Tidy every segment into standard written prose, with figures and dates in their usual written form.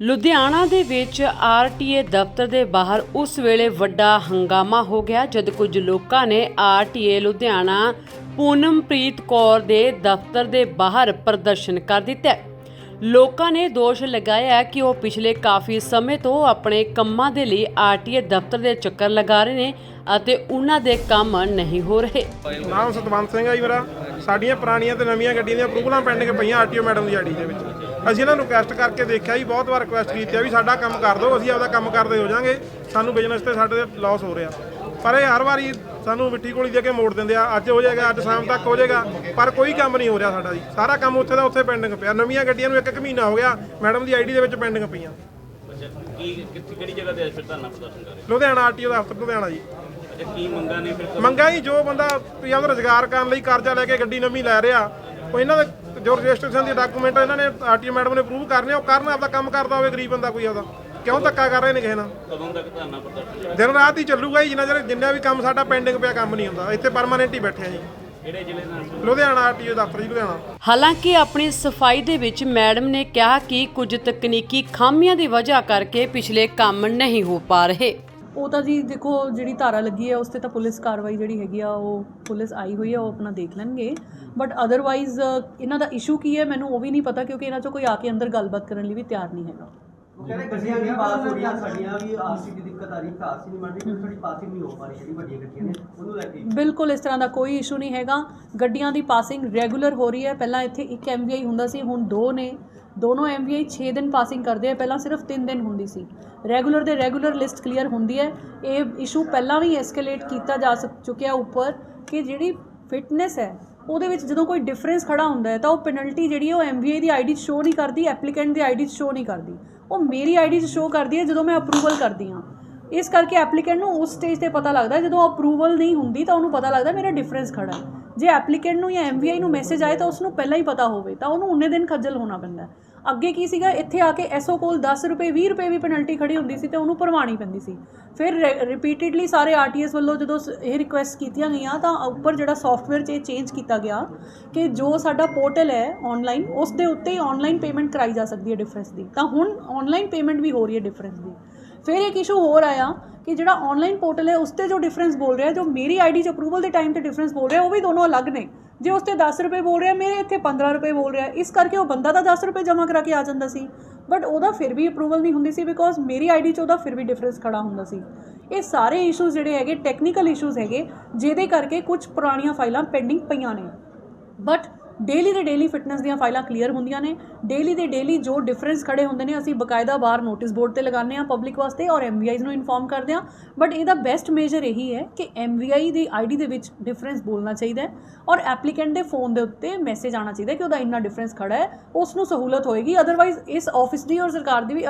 ਲੁਧਿਆਣਾ ਦੇ ਵਿੱਚ ਆਰਟੀਏ ਦਫ਼ਤਰ ਦੇ ਬਾਹਰ ਉਸ ਵੇਲੇ ਵੱਡਾ ਹੰਗਾਮਾ ਹੋ ਗਿਆ ਜਦ ਕੁਝ ਲੋਕਾਂ ਨੇ ਆਰਟੀਏ ਲੁਧਿਆਣਾ ਪੂਨਮਪ੍ਰੀਤ ਕੌਰ ਦੇ ਦਫ਼ਤਰ ਦੇ ਬਾਹਰ ਪ੍ਰਦਰਸ਼ਨ ਕਰ ਦਿੱਤਾ। ਲੋਕਾਂ ਨੇ ਦੋਸ਼ ਲਗਾਇਆ ਕਿ ਉਹ ਪਿਛਲੇ ਕਾਫੀ ਸਮੇਂ ਤੋਂ ਆਪਣੇ ਕੰਮਾਂ ਦੇ ਲਈ ਆਰਟੀਏ ਦਫ਼ਤਰ ਦੇ ਚੱਕਰ ਲਗਾ ਰਹੇ ਨੇ ਅਤੇ ਉਹਨਾਂ ਦੇ ਕੰਮ ਨਹੀਂ ਹੋ ਰਹੇ। ਨਾਮ ਸਤਵੰਤ ਸਿੰਘ ਆ ਜੀ ਮੇਰਾ। ਸਾਡੀਆਂ ਪੁਰਾਣੀਆਂ ਤੇ ਨਵੀਆਂ ਗੱਡੀਆਂ ਦੀਆਂ ਅਪਰੂਵਲਾਂ ਪੈਂਡਿੰਗ ਪਈਆਂ ਆਰਟੀਓ ਮੈਡਮ ਦੀ ਆਈਡੀ ਦੇ ਵਿੱਚ। ਅਸੀਂ ਇਹਨਾਂ ਨੂੰ ਰਿਕੁਐਸਟ ਕਰਕੇ ਦੇਖਿਆ ਜੀ, ਬਹੁਤ ਵਾਰ ਰਿਕੁਐਸਟ ਕੀਤੀ ਆ ਵੀ ਸਾਡਾ ਕੰਮ ਕਰ ਦਿਓ, ਅਸੀਂ ਆਪਦਾ ਕੰਮ ਕਰਦੇ ਹੋ ਜਾਾਂਗੇ, ਸਾਨੂੰ ਬਿਜ਼ਨਸ ਤੇ ਸਾਡੇ ਲਾਸ ਹੋ ਰਿਹਾ। ਪਰ ਇਹ ਹਰ ਵਾਰੀ ਸਾਨੂੰ ਮਿੱਟੀ ਗੋਲੀ ਦੇ ਕੇ ਮੋੜ ਦਿੰਦੇ ਆ। ਅੱਜ ਹੋ ਜਾਏਗਾ, ਅੱਜ ਸ਼ਾਮ ਤੱਕ ਹੋ ਜਾਏਗਾ, ਪਰ ਕੋਈ ਕੰਮ ਨਹੀਂ ਹੋ ਰਿਹਾ ਸਾਡਾ ਜੀ। ਸਾਰਾ ਕੰਮ ਉੱਥੇ ਦਾ ਉੱਥੇ ਪੈਂਡਿੰਗ ਪਿਆ। ਨਵੀਆਂ ਗੱਡੀਆਂ ਨੂੰ ਇੱਕ ਮਹੀਨਾ ਹੋ ਗਿਆ ਮੈਡਮ ਦੀ ਆਈਡੀ ਦੇ ਵਿੱਚ ਪੈਂਡਿੰਗ ਪਈਆਂ। ਕਿਹੜੀ ਜਗ੍ਹਾ ਤੇ ਫਿਰ ਧਰਨਾ ਪ੍ਰਦਰਸ਼ਨ ਕਰ ਰਹੇ? ਲੁਧਿਆਣਾ ਆਰਟੀਓ ਦਾ ਦਫ਼ਤਰ ਲੁਧਿਆਣਾ ਜੀ। ਅੱਛਾ, ਕੀ ਮੰਗਾਂ ਨੇ ਫਿਰ? ਮੰਗਾਂ ਜੀ, ਜੋ ਬੰਦਾ ਆਪਦਾ ਰੁਜ਼ਗਾਰ ਕਰਨ ਲਈ ਕਰਜ਼ਾ ਲੈ ਕੇ ਗੱਡੀ ਨਵੀਂ ਲੈ ਰਿਹਾ, ਉਹ ਇਹਨਾਂ ਦੇ ਜੋ ਰਜਿਸਟ੍ਰੇਸ਼ਨ ਦੀ ਡਾਕੂਮੈਂਟ ਇਹਨਾਂ ਨੇ ਆਰਟੀਓ ਮੈਡਮ ਨੇ ਅਪਰੂਵ ਕਰਨੇ, ਉਹ ਕਰਨ, ਆਪਦਾ ਕੰਮ ਕਰਦਾ ਹੋਵੇ ਗਰੀਬ ਬੰਦਾ ਕੋਈ ਆਪਦਾ। ਕਿਉਂ ਧੱਕਾ ਕਰ ਰਹੇ ਨੇ ਕਿਸੇ ਨਾਲ? ਕਦੋਂ ਤੱਕ ਧਰਨਾ ਪ੍ਰਦਰਸ਼ਨ? ਦਿਨ ਰਾਤ ਹੀ ਚੱਲੂਗਾ ਜੀ, ਜਿੰਨਾ ਵੀ ਕੰਮ ਸਾਡਾ ਪੈਂਡਿੰਗ ਪਿਆ ਕੰਮ ਨਹੀਂ ਹੁੰਦਾ। ਇੱਥੇ ਪਰਮਾਨੈਂਟ ਹੀ ਬੈਠੇ ਆ ਜੀ। ਕਿਹੜੇ ਜ਼ਿਲ੍ਹੇ ਨਾਲ? ਲੁਧਿਆਣਾ ਆਰਟੀਓ ਦਫ਼ਤਰ ਜੀ, ਲੁਧਿਆਣਾ। ਹਾਲਾਂਕਿ ਆਪਣੀ ਸਫਾਈ ਦੇ ਵਿੱਚ ਮੈਡਮ ਨੇ ਕਿਹਾ ਕਿ ਕੁਝ ਤਕਨੀਕੀ ਖਾਮੀਆਂ ਦੀ ਵਜ੍ਹਾ ਕਰਕੇ ਪਿਛਲੇ ਕੰਮ ਨਹੀਂ ਹੋ ਪਾ ਰਹੇ। ਉਹ ਤਾਂ ਜੀ ਦੇਖੋ, ਜਿਹੜੀ ਧਾਰਾ ਲੱਗੀ ਹੈ ਉਸ ਤੇ ਤਾਂ ਪੁਲਿਸ ਕਾਰਵਾਈ ਜਿਹੜੀ ਹੈਗੀ ਆ, ਉਹ ਪੁਲਿਸ ਆਈ ਹੋਈ ਹੈ, ਉਹ ਆਪਣਾ ਦੇਖ ਲੈਣਗੇ। ਬਟ ਅਦਰਵਾਈਜ਼ ਇਹਨਾਂ ਦਾ ਇਸ਼ੂ ਕੀ ਹੈ ਮੈਨੂੰ ਉਹ ਵੀ ਨਹੀਂ ਪਤਾ, ਕਿਉਂਕਿ ਇਹਨਾਂ 'ਚੋਂ ਕੋਈ ਆ ਕੇ ਅੰਦਰ ਗੱਲਬਾਤ ਕਰਨ ਲਈ ਵੀ ਤਿਆਰ ਨਹੀਂ ਹੈਗਾ। ਉਹ ਕਹਿੰਦੇ ਗੱਡੀਆਂ ਵੀ ਪਾਸ ਹੋ ਰਹੀਆਂ, ਸਾਡੀਆਂ ਵੀ ਆਰਸੀ ਦੀ ਦਿੱਕਤ ਆ ਰਹੀ, ਕਾਸੀ ਨਹੀਂ ਬਣ ਰਹੀ, ਕਿਉਂਕਿ ਸਾਡੀ ਪਾਸਿੰਗ ਨਹੀਂ ਹੋ ਪਾ ਰਹੀ ਜਿਹੜੀ ਵੱਡੀਆਂ ਗੱਡੀਆਂ ਨੇ ਉਹਨੂੰ ਲੈ ਕੇ। ਬਿਲਕੁਲ ਇਸ ਤਰ੍ਹਾਂ ਦਾ ਕੋਈ ਇਸ਼ੂ ਨਹੀਂ ਹੈਗਾ। ਗੱਡੀਆਂ ਦੀ ਪਾਸਿੰਗ ਰੈਗੂਲਰ ਹੋ ਰਹੀ ਹੈ। ਪਹਿਲਾਂ ਇੱਥੇ ਇੱਕ MVI ਹੁੰਦਾ ਸੀ, ਹੁਣ 2 ਨੇ। ਦੋਨੋਂ MVI 6 ਦਿਨ ਪਾਸਿੰਗ ਕਰਦੇ ਆ, ਪਹਿਲਾਂ ਸਿਰਫ 3 ਦਿਨ ਹੁੰਦੀ ਸੀ। ਰੈਗੂਲਰ ਦੇ ਰੈਗੂਲਰ ਲਿਸਟ ਕਲੀਅਰ ਹੁੰਦੀ ਹੈ। ਇਹ ਇਸ਼ੂ ਪਹਿਲਾਂ ਵੀ ਐਸਕੇਲੇਟ ਕੀਤਾ ਜਾ ਚੁੱਕਿਆ ਉੱਪਰ ਕਿ ਜਿਹੜੀ ਫਿਟਨੈਸ ਹੈ ਉਹਦੇ ਵਿੱਚ ਜਦੋਂ ਕੋਈ ਡਿਫਰੈਂਸ ਖੜਾ ਹੁੰਦਾ ਹੈ ਤਾਂ ਉਹ ਪੈਨਲਟੀ ਜਿਹੜੀ ਹੈ ਉਹ MVI ਦੀ ਆਈਡੀ 'ਚ ਸ਼ੋ ਨਹੀਂ ਕਰਦੀ, ਐਪਲੀਕੈਂਟ ਦੀ ਆਈਡੀ 'ਚ ਸ਼ੋ ਨਹੀਂ ਕਰਦੀ, ਉਹ ਮੇਰੀ ਆਈਡੀ 'ਚ ਸ਼ੋ ਕਰਦੀ ਹੈ ਜਦੋਂ ਮੈਂ ਅਪਰੂਵਲ ਕਰਦੀ ਹਾਂ। ਇਸ ਕਰਕੇ ਐਪਲੀਕੈਂਟ ਨੂੰ ਉਸ ਸਟੇਜ 'ਤੇ ਪਤਾ ਲੱਗਦਾ, ਜਦੋਂ ਅਪਰੂਵਲ ਨਹੀਂ ਹੁੰਦੀ ਤਾਂ ਉਹਨੂੰ ਪਤਾ ਲੱਗਦਾ ਮੇਰਾ ਡਿਫਰੈਂਸ ਖੜਾ ਹੈ। ਜੇ ਐਪਲੀਕੈਂਟ ਨੂੰ ਜਾਂ MVI ਨੂੰ ਮੈਸੇਜ ਆਏ ਤਾਂ ਉਸਨੂੰ ਪਹਿਲਾਂ ਹੀ ਪਤਾ ਹੋਵੇ ਤਾਂ ਉਹਨੂੰ ਉਨੇ ਦਿਨ ਖੱਜਲ ਹੋਣਾ ਪੈਂਦਾ। ਅੱਗੇ ਕੀ ਸੀਗਾ, ਇੱਥੇ ਆ ਕੇ ਐਸਓ ਕੋਲ 10 ਰੁਪਏ 20 ਰੁਪਏ ਵੀ ਪੈਨਲਟੀ ਖੜੀ ਹੁੰਦੀ ਸੀ ਤੇ ਉਹਨੂੰ ਭਰਵਾਉਣੀ ਪੈਂਦੀ ਸੀ। ਫਿਰ ਰਿਪੀਟਿਡਲੀ ਸਾਰੇ ਆਰਟੀਐਸ ਵੱਲੋਂ ਜਦੋਂ ਇਹ ਰਿਕੁਐਸਟ ਕੀਤੀਆਂ ਗਈਆਂ ਤਾਂ ਉੱਪਰ ਜਿਹੜਾ ਸੌਫਟਵੇਅਰ 'ਚ ਇਹ ਚੇਂਜ ਕੀਤਾ ਗਿਆ ਕਿ ਜੋ ਸਾਡਾ ਪੋਰਟਲ ਹੈ ਔਨਲਾਈਨ, ਉਸ ਦੇ ਉੱਤੇ ਹੀ ਔਨਲਾਈਨ ਪੇਮੈਂਟ ਕਰਾਈ ਜਾ ਸਕਦੀ ਹੈ ਡਿਫਰੈਂਸ ਦੀ। ਤਾਂ ਹੁਣ ਔਨਲਾਈਨ ਪੇਮੈਂਟ ਵੀ ਹੋ ਰਹੀ ਹੈ ਡਿਫਰੈਂਸ ਦੀ। ਫਿਰ ਇੱਕ ਇਸ਼ੂ ਹੋਰ ਆਇਆ ਕਿ ਜਿਹੜਾ ਔਨਲਾਈਨ ਪੋਰਟਲ ਹੈ ਉਸ 'ਤੇ ਜੋ ਡਿਫਰੈਂਸ ਬੋਲ ਰਿਹਾ, ਜੋ ਮੇਰੀ ਆਈਡੀ 'ਚ ਅਪਰੂਵਲ ਦੇ ਟਾਈਮ 'ਤੇ ਡਿਫਰੈਂਸ ਬੋਲ ਰਿਹਾ, ਉਹ ਵੀ ਦੋਨੋਂ ਅਲੱਗ ਨੇ। ਜੇ ਉਸ 'ਤੇ 10 ਰੁਪਏ ਬੋਲ ਰਿਹਾ, ਮੇਰੇ ਇੱਥੇ 15 ਰੁਪਏ ਬੋਲ ਰਿਹਾ। ਇਸ ਕਰਕੇ ਉਹ ਬੰਦਾ ਤਾਂ 10 ਰੁਪਏ ਜਮ੍ਹਾਂ ਕਰਾ ਕੇ ਆ ਜਾਂਦਾ ਸੀ, ਬਟ ਉਹਦਾ ਫਿਰ ਵੀ ਅਪਰੂਵਲ ਨਹੀਂ ਹੁੰਦੀ ਸੀ ਬਿਕੋਜ਼ ਮੇਰੀ ਆਈਡੀ 'ਚ ਉਹਦਾ ਫਿਰ ਵੀ ਡਿਫਰੈਂਸ ਖੜਾ ਹੁੰਦਾ ਸੀ। ਇਹ ਸਾਰੇ ਇਸ਼ੂਜ਼ ਜਿਹੜੇ ਹੈਗੇ ਟੈਕਨੀਕਲ ਇਸ਼ੂਜ਼ ਹੈਗੇ, ਜਿਹਦੇ ਕਰਕੇ ਕੁਝ ਪੁਰਾਣੀਆਂ ਫਾਈਲਾਂ ਪੈਂਡਿੰਗ ਪਈਆਂ ਨੇ। ਬਟ ਡੇਲੀ ਦੇ ਡੇਲੀ ਫਿਟਨੈਸ ਦੀਆਂ ਫਾਈਲਾਂ ਕਲੀਅਰ ਹੁੰਦੀਆਂ ਨੇ। ਡੇਲੀ ਦੇ ਡੇਲੀ ਜੋ ਡਿਫਰੈਂਸ ਖੜੇ ਹੁੰਦੇ ਨੇ ਅਸੀਂ ਬਕਾਇਦਾ ਬਾਹਰ ਨੋਟਿਸ ਬੋਰਡ 'ਤੇ ਲਗਾਉਂਦੇ ਹਾਂ ਪਬਲਿਕ ਵਾਸਤੇ ਔਰ MVIs ਨੂੰ ਇਨਫੋਰਮ ਕਰਦੇ ਹਾਂ। ਬਟ ਇਹਦਾ ਬੈਸਟ ਮੇਜਰ ਇਹੀ ਹੈ ਕਿ MVI ਦੀ ਆਈਡੀ ਦੇ ਵਿੱਚ ਡਿਫਰੈਂਸ ਬੋਲਣਾ ਚਾਹੀਦਾ ਹੈ ਔਰ ਐਪਲੀਕੈਂਟ ਦੇ ਫੋਨ ਦੇ ਉੱਤੇ ਮੈਸੇਜ ਆਉਣਾ ਚਾਹੀਦਾ ਕਿ ਉਹਦਾ ਇੰਨਾ ਡਿਫਰੈਂਸ ਖੜਾ ਹੈ, ਉਸ ਨੂੰ ਸਹੂਲਤ ਹੋਏਗੀ। ਅਦਰਵਾਈਜ਼ ਇਸ ਆਫਿਸ ਦੀ ਔਰ ਸਰਕਾਰ ਦੀ ਵੀ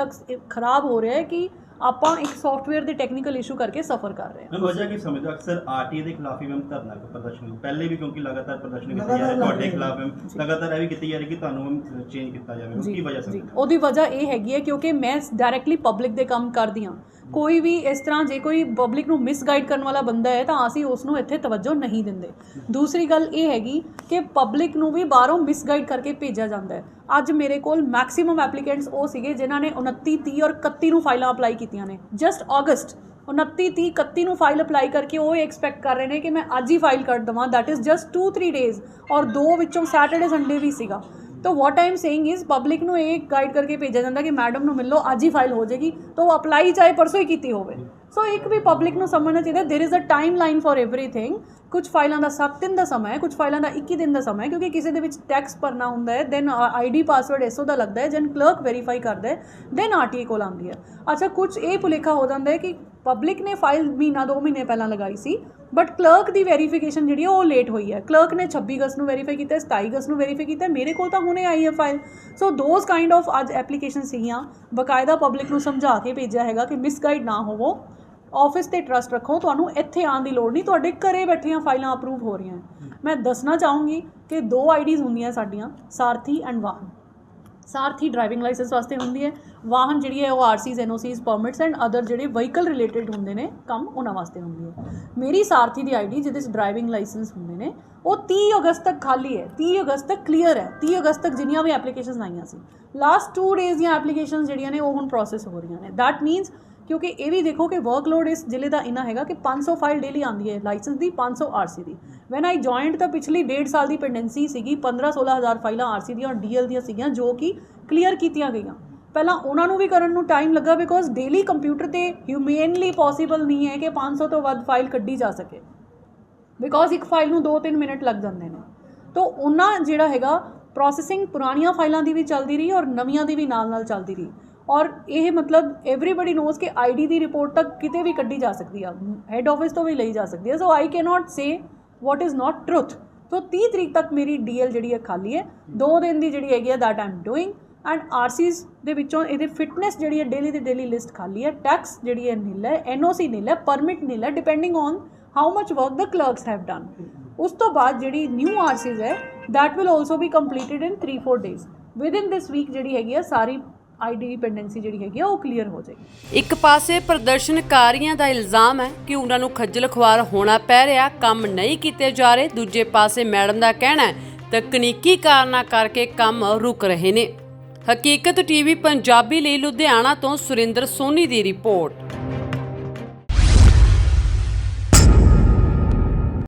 ਖਰਾਬ ਹੋ ਰਿਹਾ ਹੈ ਕਿ ਆਪਾਂ ਇੱਕ ਸੌਫਟਵੇਅਰ ਦੇ ਟੈਕਨੀਕਲ ਇਸ਼ੂ ਕਰਕੇ ਸਫਰ ਕਰ ਰਹੇ ਹਾਂ। ਮੈਂ ਵਜ੍ਹਾ ਕੀ ਸਮਝਦਾ ਅਕਸਰ ਆਰਟੀਏ ਦੇ ਖਿਲਾਫ ਹੀ ਮੈਂ ਧਰਨਾ ਪ੍ਰਦਰਸ਼ਨ ਪਹਿਲੇ ਵੀ, ਕਿਉਂਕਿ ਲਗਾਤਾਰ ਪ੍ਰਦਰਸ਼ਨ ਕੀਤੇ ਜਾ ਰਹੇ ਤੁਹਾਡੇ ਖਿਲਾਫ, ਲਗਾਤਾਰ ਇਹ ਵੀ ਕੀਤੀ ਜਾ ਰਹੀ ਕਿ ਤੁਹਾਨੂੰ ਚੇਂਜ ਕੀਤਾ ਜਾਵੇ, ਕੀ ਵਜ੍ਹਾ ਸਮਝਦੇ? ਉਹਦੀ ਵਜ੍ਹਾ ਇਹ ਹੈਗੀ ਹੈ ਕਿਉਂਕਿ ਮੈਂ ਡਾਇਰੈਕਟਲੀ ਪਬਲਿਕ ਦੇ ਕੰਮ ਕਰਦੀ ਹਾਂ। ਕੋਈ ਵੀ ਇਸ ਤਰ੍ਹਾਂ ਜੇ ਕੋਈ ਪਬਲਿਕ ਨੂੰ ਮਿਸਗਾਈਡ ਕਰਨ ਵਾਲਾ ਬੰਦਾ ਹੈ ਤਾਂ ਅਸੀਂ ਉਸ ਨੂੰ ਇੱਥੇ ਤਵੱਜੋ ਨਹੀਂ ਦਿੰਦੇ। ਦੂਸਰੀ ਗੱਲ ਇਹ ਹੈਗੀ ਕਿ ਪਬਲਿਕ ਨੂੰ ਵੀ ਬਾਹਰੋਂ ਮਿਸਗਾਈਡ ਕਰਕੇ ਭੇਜਿਆ ਜਾਂਦਾ ਹੈ। ਅੱਜ ਮੇਰੇ ਕੋਲ ਮੈਕਸਿਮਮ ਐਪਲੀਕੈਂਟਸ ਉਹ ਸੀਗੇ ਜਿਨ੍ਹਾਂ ਨੇ 29, 30 ਔਰ 31 ਨੂੰ ਫਾਈਲਾਂ ਅਪਲਾਈ ਕੀਤੀਆਂ ਨੇ। ਜਸਟ ਅਗਸਤ 29, 30, 31 ਨੂੰ ਫਾਈਲ ਅਪਲਾਈ ਕਰਕੇ ਉਹ ਐਕਸਪੈਕਟ ਕਰ ਰਹੇ ਨੇ ਕਿ ਮੈਂ ਅੱਜ ਹੀ ਫਾਈਲ ਕਰ ਦੇਵਾਂ। ਦੈਟ ਇਜ਼ ਜਸਟ 2-3 ਡੇਜ਼ ਔਰ 2 ਵਿੱਚੋਂ ਸੈਟਰਡੇ ਸੰਡੇ ਵੀ ਸੀਗਾ। तो what I am saying is public ਨੂੰ ਇਹ गाइड करके भेजा जाता कि मैडम ਨੂੰ मिलो आज ही फाइल हो जाएगी, तो वो अप्लाई चाहे परसों ही की होवे। सो एक भी पब्लिक ਨੂੰ समझना चाहिए there is a time line for everything. कुछ फाइलों का 7 दिन का समय है, कुछ फाइलों का 21 दिन का समय है, क्योंकि किसी के टैक्स भरना होंगे है, दैन ID पासवर्ड एसओ का लगता है, जन क्लर्क वेरीफाई करता है, दैन RTE को आती है। अच्छा, कुछ ये भुलेखा हो जाता है कि पब्लिक ने फाइल महीना 2 महीने पहला लगाई सी, बट क्लर्क की वेरीफिकेशन जी वो लेट हुई है। क्लर्क ने 26 अगस्त को वेरीफाई किया, 27 अगस्त को वेरीफाई किया, मेरे को तो हुणे आई है file. So those kind of अज एप्लीकेशन सीगियां, बकायदा पब्लिक को समझा के भेजा है कि मिसगाइड ना होवो, ऑफिस ते ट्रस्ट रखो, तुहानूं इत्थे आउण दी लोड़ नहीं, तुहाडे घरे बैठियां फाइलां अप्रूव हो रही हैं। मैं दसना चाहूँगी कि 2 IDs हुंदियां साडियां, सारथी एंड वाहन। ਸਾਰਥੀ ਡਰਾਈਵਿੰਗ ਲਾਇਸੈਂਸ ਵਾਸਤੇ ਹੁੰਦੀ ਹੈ, ਵਾਹਨ ਜਿਹੜੀ ਹੈ ਉਹ ਆਰਸੀਜ਼ ਐਨਓਸੀਜ਼ ਪਰਮਿਟਸ ਐਂਡ ਅਦਰ ਜਿਹੜੇ ਵਹੀਕਲ ਰਿਲੇਟਡ ਹੁੰਦੇ ਨੇ ਕੰਮ ਉਹਨਾਂ ਵਾਸਤੇ ਹੁੰਦੀ ਹੈ। ਮੇਰੀ ਸਾਰਥੀ ਦੀ ਆਈਡੀ ਜਿਹਦੇ 'ਚ ਡਰਾਈਵਿੰਗ ਲਾਇਸੈਂਸ ਹੁੰਦੇ ਨੇ ਉਹ 30 ਅਗਸਤ ਤੱਕ ਖਾਲੀ ਹੈ, 30 ਅਗਸਤ ਤੱਕ ਕਲੀਅਰ ਹੈ। 30 ਅਗਸਤ ਤੱਕ ਜਿੰਨੀਆਂ ਵੀ ਐਪਲੀਕੇਸ਼ਨਸ ਆਈਆਂ ਸੀ, ਲਾਸਟ 2 ਡੇਜ਼ ਦੀਆਂ ਐਪਲੀਕੇਸ਼ਨਸ ਜਿਹੜੀਆਂ ਨੇ ਉਹ ਹੁਣ ਪ੍ਰੋਸੈਸ ਹੋ ਰਹੀਆਂ ਨੇ। ਦੈਟ ਮੀਨਸ ਕਿਉਂਕਿ ਇਹ ਵੀ ਦੇਖੋ ਕਿ ਵਰਕਲੋਡ ਇਸ ਜ਼ਿਲ੍ਹੇ ਦਾ ਇੰਨਾ ਹੈਗਾ ਕਿ 500 ਫਾਈਲ ਡੇਲੀ ਆਉਂਦੀ ਹੈ ਲਾਇਸੈਂਸ ਦੀ, 500 ਆਰਸੀ ਦੀ। ਵੈਨ ਆਈ ਜੁਆਇੰਟ ਤਾਂ ਪਿਛਲੀ 1.5 ਸਾਲ ਦੀ ਪੈਂਡੈਂਸੀ ਸੀਗੀ, 15-16 ਹਜ਼ਾਰ ਫਾਈਲਾਂ ਆਰਸੀ ਦੀਆਂ ਔਰ ਡੀਐਲ ਦੀਆਂ ਸੀਗੀਆਂ ਜੋ ਕਿ ਕਲੀਅਰ ਕੀਤੀਆਂ ਗਈਆਂ। ਪਹਿਲਾਂ ਉਹਨਾਂ ਨੂੰ ਵੀ ਕਰਨ ਨੂੰ ਟਾਈਮ ਲੱਗਾ ਬਿਕੋਜ਼ ਡੇਲੀ ਕੰਪਿਊਟਰ 'ਤੇ ਹਿਊਮੇਨਲੀ ਪੋਸੀਬਲ ਨਹੀਂ ਹੈ ਕਿ 500 ਤੋਂ ਵੱਧ ਫਾਈਲ ਕੱਢੀ ਜਾ ਸਕੇ, ਬਿਕੋਜ਼ ਇੱਕ ਫਾਈਲ ਨੂੰ 2-3 ਮਿੰਟ ਲੱਗ ਜਾਂਦੇ ਨੇ। ਤਾਂ ਉਹਨਾਂ ਜਿਹੜਾ ਹੈਗਾ ਪ੍ਰੋਸੈਸਿੰਗ ਪੁਰਾਣੀਆਂ ਫਾਈਲਾਂ ਦੀ ਵੀ ਚੱਲਦੀ ਰਹੀ ਔਰ ਨਵੀਆਂ ਦੀ ਵੀ ਨਾਲ ਚੱਲਦੀ ਰਹੀ। ਔਰ ਇਹ ਮਤਲਬ ਐਵਰੀਬਡੀ ਨੋਜ਼ ਕਿ ਆਈਡੀ ਦੀ ਰਿਪੋਰਟ ਤੱਕ ਕਿਤੇ ਵੀ ਕੱਢੀ ਜਾ ਸਕਦੀ ਆ, ਹੈੱਡ ਆਫਿਸ ਤੋਂ ਵੀ ਲਈ ਜਾ ਸਕਦੀ ਹੈ। So I can not say what is not truth. So 30 ਤਰੀਕ ਤੱਕ ਮੇਰੀ ਡੀਐਲ ਜਿਹੜੀ ਹੈ ਖਾਲੀ ਹੈ, 2 ਦਿਨ ਦੀ ਜਿਹੜੀ ਹੈਗੀ ਆ that I am doing. And RCs ਦੇ ਵਿੱਚੋਂ ਇਹਦੇ ਫਿਟਨੈਸ ਜਿਹੜੀ ਹੈ ਡੇਲੀ ਦੀ ਡੇਲੀ ਲਿਸਟ ਖਾਲੀ ਹੈ, ਟੈਕਸ ਜਿਹੜੀ ਹੈ ਨਿਲ ਹੈ, ਐਨਓਸੀ ਨਿਲ ਹੈ, ਪਰਮਿਟ ਨਿਲ ਹੈ, depending on how much work the clerks have done. ਉਸ ਤੋਂ ਬਾਅਦ ਜਿਹੜੀ ਨਿਊ ਆਰਸੀਜ਼ ਹੈ that will also be completed in 3-4 days. Within this week ਜਿਹੜੀ ਹੈਗੀ ਆ ਸਾਰੀ ਆਈਡੀ ਪੈਂਡੈਂਸੀ ਜਿਹੜੀ ਹੈਗੀ ਆ ਉਹ ਕਲੀਅਰ ਹੋ ਜਾਏਗੀ। ਇੱਕ ਪਾਸੇ ਪ੍ਰਦਰਸ਼ਨਕਾਰੀਆਂ ਦਾ ਇਲਜ਼ਾਮ ਹੈ ਕਿ ਉਹਨਾਂ ਨੂੰ ਖੱਜਲ ਖੁਆਰ ਹੋਣਾ ਪੈ ਰਿਹਾ, ਕੰਮ ਨਹੀਂ ਕੀਤੇ ਜਾ ਰਹੇ। ਦੂਜੇ ਪਾਸੇ ਮੈਡਮ ਦਾ ਕਹਿਣਾ ਹੈ ਤਕਨੀਕੀ ਕਾਰਨਾਂ ਕਰਕੇ ਕੰਮ ਰੁਕ ਰਹੇ ਨੇ। ਹਕੀਕਤ ਟੀਵੀ ਪੰਜਾਬੀ ਲਈ ਲੁਧਿਆਣਾ ਤੋਂ ਸੁਰਿੰਦਰ ਸੋਨੀ ਦੀ ਰਿਪੋਰਟ।